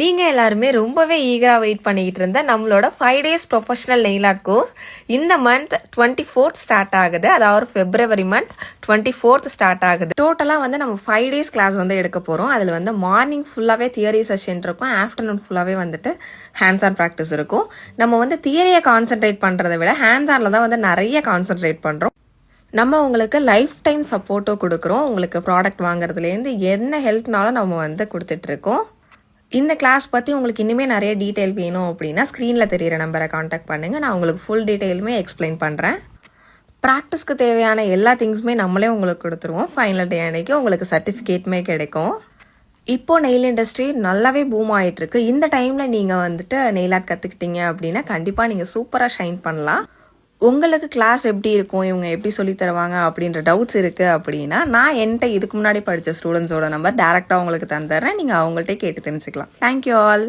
நீங்கள் எல்லாருமே ரொம்பவே ஈகராக வெயிட் பண்ணிக்கிட்டு இருந்த நம்மளோட 5 days professional nail art course இந்த மந்த் 24th ஸ்டார்ட் ஆகுது. அதாவது February month 24th ஸ்டார்ட் ஆகுது. டோட்டலாக வந்து நம்ம 5 days கிளாஸ் வந்து எடுக்க போகிறோம். அதில் வந்து மார்னிங் ஃபுல்லாகவே தியரி செஷன் இருக்கும், ஆஃப்டர்நூன் ஃபுல்லாகவே வந்துட்டு ஹேண்ட்ஸ் ஆன் ப்ராக்டிஸ் இருக்கும். நம்ம வந்து தியரியை கான்சென்ட்ரேட் பண்ணுறதை விட ஹேண்ட்ஸ் ஆனில் தான் வந்து நிறைய கான்சென்ட்ரேட் பண்ணுறோம். நம்ம உங்களுக்கு லைஃப் டைம் சப்போர்ட்டும் கொடுக்குறோம். உங்களுக்கு ப்ராடக்ட் வாங்குறதுலேருந்து என்ன ஹெல்ப்னாலும் நம்ம வந்து கொடுத்துட்ருக்கோம். இந்த கிளாஸ் பற்றி உங்களுக்கு இன்னுமே நிறைய டீட்டெயில் வேணும் அப்படின்னா ஸ்க்ரீனில் தெரியிற நம்பரை காண்டாக்ட் பண்ணுங்கள். நான் உங்களுக்கு ஃபுல் டீட்டெயிலுமே எக்ஸ்பிளைன் பண்ணுறேன். ப்ராக்டிஸ்க்கு தேவையான எல்லா திங்ஸுமே நம்மளே உங்களுக்கு கொடுத்துருவோம். ஃபைனல் டே அன்னைக்கு உங்களுக்கு சர்டிஃபிகேட்டுமே கிடைக்கும். இப்போது நெயில் இண்டஸ்ட்ரி நல்லாவே பூம் ஆகிட்டுருக்கு. இந்த டைமில் நீங்கள் வந்துட்டு நெயில் ஆர்ட் கற்றுக்கிட்டீங்க அப்படின்னா கண்டிப்பாக நீங்கள் சூப்பராக ஷைன் பண்ணலாம். உங்களுக்கு கிளாஸ் எப்படி இருக்கும், இவங்க எப்படி சொல்லி தருவாங்க அப்படின்ற டவுட்ஸ் இருக்குது அப்படின்னா நான் என்கிட்ட இதுக்கு முன்னாடி படித்த ஸ்டூடெண்ட்ஸோட நம்பர் டேரெக்டாக உங்களுக்கு தந்துடுறேன். நீங்கள் அவங்கள்ட்ட கேட்டு தெரிஞ்சுக்கலாம். Thank you all.